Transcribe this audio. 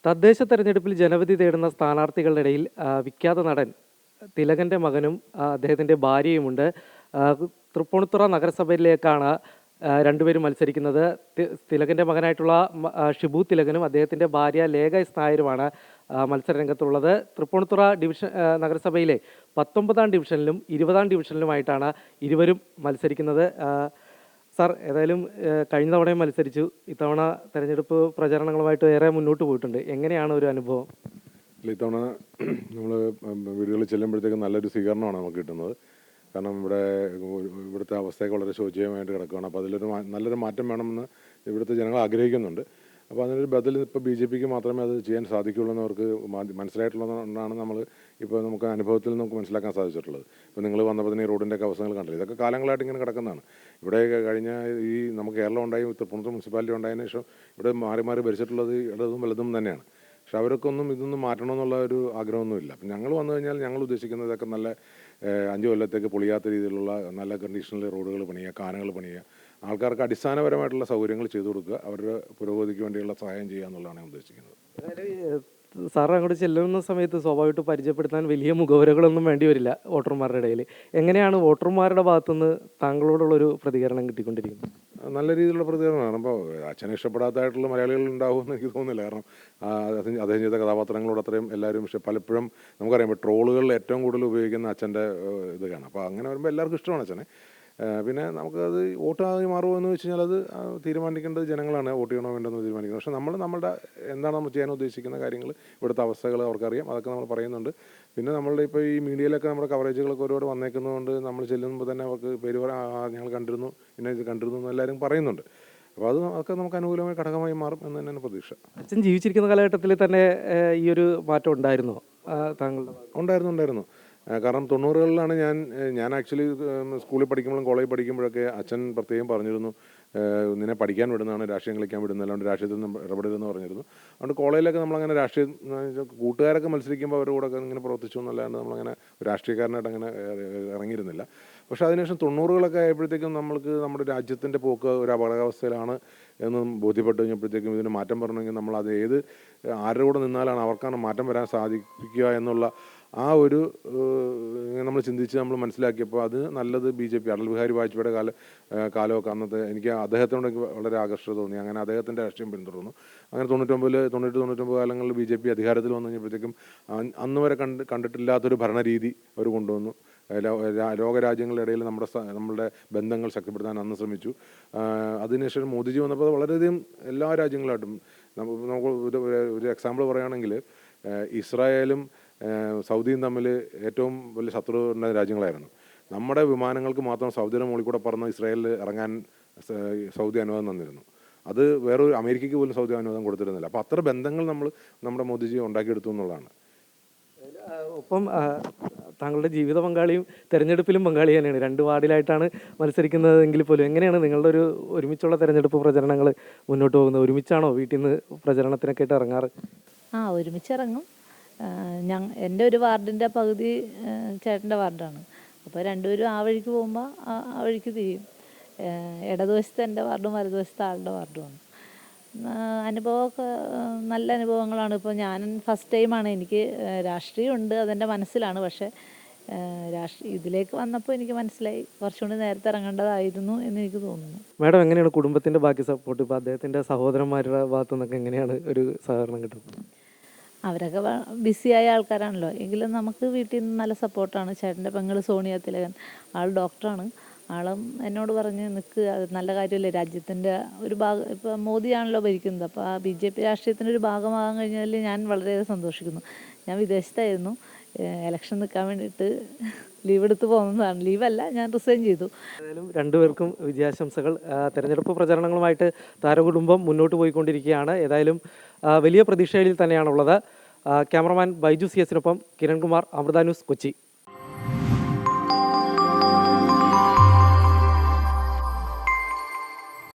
തദ്ദേശ തെരഞ്ഞെടുപ്പിൽ ജനവിധി തേടുന്ന സ്ഥാനാർത്ഥികളുടെ ഇടയിൽ വിഖ്യാത നടൻ തിലകൻ്റെ മകനും അദ്ദേഹത്തിൻ്റെ ഭാര്യയുമുണ്ട്. തൃപ്പൂണിത്തുറ നഗരസഭയിലേക്കാണ് രണ്ടുപേരും മത്സരിക്കുന്നത്. തിലകൻ്റെ മകനായിട്ടുള്ള ഷിബു തിലകനും അദ്ദേഹത്തിൻ്റെ ഭാര്യ ലേഖ എസ് നായരുമാണ് മത്സരരംഗത്തുള്ളത്. തൃപ്പൂണിത്തുറ നഗരസഭയിലെ 19ാം ഡിവിഷനിലും 20ാം ഡിവിഷനിലുമായിട്ടാണ് ഇരുവരും മത്സരിക്കുന്നത്. സാർ, ഏതായാലും കഴിഞ്ഞ തവണയും മത്സരിച്ചു, ഇത്തവണ തെരഞ്ഞെടുപ്പ് പ്രചരണങ്ങളുമായിട്ട് ഏറെ മുന്നോട്ട് പോയിട്ടുണ്ട്. എങ്ങനെയാണ് ഒരു അനുഭവം? ഇത്തവണ നമ്മൾ വീടുകളിൽ ചെല്ലുമ്പോഴത്തേക്കും നല്ലൊരു സ്വീകരണമാണ് നമുക്ക് കിട്ടുന്നത്. കാരണം ഇവിടുത്തെ അവസ്ഥയൊക്കെ വളരെ ശോചനീയമായിട്ട് കിടക്കുകയാണ്. അപ്പോൾ നല്ലൊരു മാറ്റം വേണമെന്ന് ഇവിടുത്തെ ജനങ്ങൾ ആഗ്രഹിക്കുന്നുണ്ട്. അപ്പോൾ അതിനൊരു ബദൽ ഇപ്പോൾ BJPക്ക് മാത്രമേ അത് ചെയ്യാൻ സാധിക്കുകയുള്ളൂ എന്നവർക്ക് മനസ്സിലായിട്ടുള്ളതുകൊണ്ടാണ് നമുക്ക് അനുഭവത്തിൽ നമുക്ക് മനസ്സിലാക്കാൻ സാധിച്ചിട്ടുള്ളത്. ഇപ്പോൾ നിങ്ങൾ വന്നപ്പോൾ തന്നെ ഈ റോഡിൻ്റെയൊക്കെ അവസ്ഥകൾ കണ്ടില്ല. ഇതൊക്കെ കാലങ്ങളായിട്ട് ഇങ്ങനെ കിടക്കുന്നതാണ്. ഇവിടെ കഴിഞ്ഞ നമുക്ക് കേരളം ഉണ്ടായി തൃപ്പൂണിത്തുറ മുനിസിപ്പാലിറ്റി ഉണ്ടായതിനു ശേഷം ഇവിടെ മാറി മാറി ഭരിച്ചിട്ടുള്ളത് ഇടതും വലതും തന്നെയാണ്. പക്ഷെ അവർക്കൊന്നും ഇതൊന്നും മാറ്റണമെന്നുള്ള ഒരു ആഗ്രഹമൊന്നുമില്ല. അപ്പം ഞങ്ങൾ വന്നു കഴിഞ്ഞാൽ ഞങ്ങൾ ഉദ്ദേശിക്കുന്നത് ഇതൊക്കെ നല്ല 5 കൊല്ലത്തേക്ക് പൊളിയാത്ത രീതിയിലുള്ള നല്ല കണ്ടീഷനിൽ റോഡുകൾ പണിയുക, കാനകൾ പണിയുക, ആൾക്കാർക്ക് അടിസ്ഥാനപരമായിട്ടുള്ള സൗകര്യങ്ങൾ ചെയ്തു കൊടുക്കുക, അവരുടെ പുരോഗതിക്ക് വേണ്ടിയുള്ള സഹായം ചെയ്യുക എന്നുള്ളതാണ് ഞാൻ ഉദ്ദേശിക്കുന്നത്. സാർ അങ്ങോട്ട് ചെല്ലുന്ന സമയത്ത് സ്വാഭാവികമായിട്ട് പരിചയപ്പെടുത്താൻ വലിയ മുഖവരകളൊന്നും വേണ്ടി വരില്ല വോട്ടർമാരുടെ ഇടയിൽ. എങ്ങനെയാണ് വോട്ടർമാരുടെ ഭാഗത്തുനിന്ന് താങ്കളോടുള്ളൊരു പ്രതികരണം കിട്ടിക്കൊണ്ടിരിക്കുന്നത്? നല്ല രീതിയിലുള്ള പ്രതികരണമാണ്. അപ്പോൾ അച്ഛനെ ഇഷ്ടപ്പെടാത്തതായിട്ടുള്ള മലയാളികൾ ഉണ്ടാവുമെന്ന് എനിക്ക് തോന്നുന്നില്ല. കാരണം അദ്ദേഹം ചെയ്ത കഥാപാത്രങ്ങളോട് അത്രയും എല്ലാവരും പലപ്പോഴും നമുക്കറിയാം ട്രോളുകളിൽ ഏറ്റവും കൂടുതൽ ഉപയോഗിക്കുന്ന അച്ഛൻ്റെ ഇത് കാണാം. അപ്പോൾ അങ്ങനെ വരുമ്പോൾ എല്ലാവർക്കും ഇഷ്ടമാണ് അച്ഛനെ. പിന്നെ നമുക്കത് വോട്ട് മാറുമോ എന്ന് വെച്ച് കഴിഞ്ഞാൽ അത് തീരുമാനിക്കേണ്ടത് ജനങ്ങളാണ്. വോട്ട് ചെയ്യണോ വേണ്ടെന്ന് തീരുമാനിക്കുന്നത്. പക്ഷേ നമ്മുടെ എന്താണ് നമ്മൾ ചെയ്യാൻ ഉദ്ദേശിക്കുന്ന കാര്യങ്ങൾ, ഇവിടുത്തെ അവസ്ഥകൾ അവർക്കറിയാം, അതൊക്കെ നമ്മൾ പറയുന്നുണ്ട്. പിന്നെ നമ്മളുടെ ഇപ്പോൾ ഈ മീഡിയയിലൊക്കെ നമ്മുടെ കവറേജുകളൊക്കെ ഒരുപാട് വന്നേക്കുന്നതുകൊണ്ട് നമ്മൾ ചെല്ലുമ്പോൾ തന്നെ അവർക്ക് പേര് ഞങ്ങൾ കണ്ടിരുന്നു, പിന്നെ ഇത് കണ്ടിരുന്നു എന്ന് എല്ലാവരും പറയുന്നുണ്ട്. അപ്പോൾ അതൊക്കെ നമുക്ക് അനുകൂലമായി ഘടകമായി മാറും എന്ന് തന്നെയാണ് പ്രതീക്ഷ. അച്ഛൻ ജീവിച്ചിരിക്കുന്ന കാലഘട്ടത്തിൽ തന്നെ ഈ ഒരു മാറ്റം ഉണ്ടായിരുന്നോ താങ്കളുടെ? ഉണ്ടായിരുന്നു. കാരണം 90കളിലാണ് ഞാൻ ആക്ച്വലി സ്കൂളിൽ പഠിക്കുമ്പോഴും കോളേജിൽ പഠിക്കുമ്പോഴൊക്കെ അച്ഛൻ പ്രത്യേകം പറഞ്ഞിരുന്നു, നിന്നെ പഠിക്കാൻ വിടുന്നതാണ്, രാഷ്ട്രീയം കളിക്കാൻ വിടുന്നത്, അല്ലാണ്ട് രാഷ്ട്രീയത്തിൽ നിന്ന് ഇടപെടരുതെന്ന് പറഞ്ഞിരുന്നു. അതുകൊണ്ട് കോളേജിലൊക്കെ നമ്മളങ്ങനെ രാഷ്ട്രീയം കൂട്ടുകാരൊക്കെ മത്സരിക്കുമ്പോൾ അവരുടെ കൂടെ ഇങ്ങനെ പ്രവർത്തിച്ചു എന്നല്ലാണ്ട് നമ്മളങ്ങനെ രാഷ്ട്രീയക്കാരനായിട്ട് അങ്ങനെ ഇറങ്ങിയിരുന്നില്ല. പക്ഷേ അതിനുശേഷം 90കളൊക്കെ ആയപ്പോഴത്തേക്കും നമ്മുടെ രാജ്യത്തിൻ്റെ പോക്ക് ഒരു അപകടാവസ്ഥയിലാണ് എന്ന് ബോധ്യപ്പെട്ട് കഴിഞ്ഞപ്പോഴത്തേക്കും ഇതിന് മാറ്റം വരണമെങ്കിൽ നമ്മളത് ആരുടെ കൂടെ നിന്നാലാണ് അവർക്കാണ് മാറ്റം വരാൻ സാധിക്കുക എന്നുള്ള ആ ഒരു നമ്മൾ ചിന്തിച്ച് നമ്മൾ മനസ്സിലാക്കിയപ്പോൾ അത് നല്ലത് BJP, അടൽ ബിഹാരി വാജ്പേയിയുടെ കാലമൊക്കെ അന്നത്തെ എനിക്ക് അദ്ദേഹത്തോട് വളരെ ആകർഷത തോന്നി. അങ്ങനെ അദ്ദേഹത്തിൻ്റെ രാഷ്ട്രീയം പിന്തുടർന്നു. അങ്ങനെ 99 കാലങ്ങളിൽ BJP അധികാരത്തിൽ വന്നു കഴിഞ്ഞപ്പോഴത്തേക്കും അന്ന് വരെ കണ്ടിട്ടില്ലാത്തൊരു ഭരണരീതി അവർ കൊണ്ടുവന്നു. ലോകരാജ്യങ്ങളുടെ ഇടയിൽ നമ്മളുടെ ബന്ധങ്ങൾ ശക്തിപ്പെടുത്താൻ അന്ന് ശ്രമിച്ചു. അതിനുശേഷം മോദിജി വന്നപ്പോൾ വളരെയധികം എല്ലാ രാജ്യങ്ങളായിട്ടും നമുക്ക് ഒരു എക്സാമ്പിൾ പറയുകയാണെങ്കിൽ ഇസ്രായേലും സൗദിയും തമ്മിൽ ഏറ്റവും വലിയ ശത്രുവിൻ്റെ രാജ്യങ്ങളായിരുന്നു. നമ്മുടെ വിമാനങ്ങൾക്ക് മാത്രം സൗദിയുടെ മുകളിൽ കൂടെ പറന്ന് ഇസ്രായേലിൽ ഇറങ്ങാൻ സൗദി അനുവാദം തന്നിരുന്നു. അത് വേറൊരു അമേരിക്കയ്ക്ക് പോലും സൗദി അനുവാദം കൊടുത്തിരുന്നില്ല. അപ്പോൾ അത്ര ബന്ധങ്ങൾ നമ്മുടെ മോദിജി ഉണ്ടാക്കിയെടുത്തു എന്നുള്ളതാണ്. ഒപ്പം താങ്കളുടെ ജീവിത പങ്കാളിയും തെരഞ്ഞെടുപ്പിലും പങ്കാളി തന്നെയാണ്. 2 വാർഡിലായിട്ടാണ് മത്സരിക്കുന്നതെങ്കിൽ പോലും എങ്ങനെയാണ് നിങ്ങളുടെ ഒരു ഒരുമിച്ചുള്ള തെരഞ്ഞെടുപ്പ് പ്രചരണങ്ങൾ മുന്നോട്ട് പോകുന്നത്? ഒരുമിച്ചാണോ വീട്ടിൽ നിന്ന് പ്രചരണത്തിനൊക്കെ ആയിട്ട് ഇറങ്ങാറ്? ഒരുമിച്ചിറങ്ങും. എൻ്റെ ഒരു വാർഡിൻ്റെ പകുതി ചേട്ടൻ്റെ വാർഡാണ്. അപ്പോൾ രണ്ടുപേരും ആ വഴിക്ക് പോകുമ്പോൾ ആ വഴിക്ക് തിരിയും. ഇടതുവശത്ത് എൻ്റെ വാർഡും വലതുവശത്ത് ആളുടെ വാർഡുമാണ്. അനുഭവമൊക്കെ നല്ല അനുഭവങ്ങളാണ്. ഇപ്പോൾ ഞാൻ ഫസ്റ്റ് ടൈമാണ്. എനിക്ക് രാഷ്ട്രീയമുണ്ട്, അതെൻ്റെ മനസ്സിലാണ്. പക്ഷേ ഇതിലേക്ക് വന്നപ്പോൾ എനിക്ക് മനസ്സിലായി കുറച്ചുകൂടി നേരത്തെ ഇറങ്ങേണ്ടതായിരുന്നു എന്ന് എനിക്ക് തോന്നുന്നു. മാഡം, എങ്ങനെയാണ് കുടുംബത്തിൻ്റെ ബാക്കി സപ്പോർട്ട്? ഇപ്പോൾ അദ്ദേഹത്തിൻ്റെ സഹോദരന്മാരുടെ ഭാഗത്തു നിന്നൊക്കെ എങ്ങനെയാണ് ഒരു സഹകരണം കിട്ടുന്നത്? അവരൊക്കെ ബിസിയായ ആൾക്കാരാണല്ലോ. എങ്കിലും നമുക്ക് വീട്ടിൽ നിന്ന് നല്ല സപ്പോർട്ടാണ്. ചേട്ടൻ്റെ പെങ്ങൾ സോണിയ തിലകൻ, ആൾ ഡോക്ടറാണ്. ആളും എന്നോട് പറഞ്ഞ് നിൽക്കുക, നല്ല കാര്യമല്ലേ, രാജ്യത്തിൻ്റെ ഒരു ഭാഗം, ഇപ്പോൾ മോദിയാണല്ലോ ഭരിക്കുന്നത്, അപ്പോൾ ആ BJP രാഷ്ട്രീയത്തിൻ്റെ ഒരു ഭാഗമാകാൻ കഴിഞ്ഞാൽ ഞാൻ വളരെയേറെ സന്തോഷിക്കുന്നു. ഞാൻ വിദേശത്തായിരുന്നു, ഇലക്ഷൻ നിൽക്കാൻ വേണ്ടിയിട്ട് ലീവ് എടുത്ത് പോകുന്നതാണ്. ലീവല്ല, ഞാൻ റിസൈൻ ചെയ്തു. ഏതായാലും രണ്ടുപേർക്കും വിജയാശംസകൾ. തെരഞ്ഞെടുപ്പ് പ്രചരണങ്ങളുമായിട്ട് താരകുടുംബം മുന്നോട്ട് പോയിക്കൊണ്ടിരിക്കുകയാണ്. ഏതായാലും വലിയ പ്രതീക്ഷയിൽ തന്നെയാണുള്ളത്. ക്യാമറമാൻ ബൈജു CS-നൊപ്പം കിരൺകുമാർ, അമൃത ന്യൂസ്, കൊച്ചി.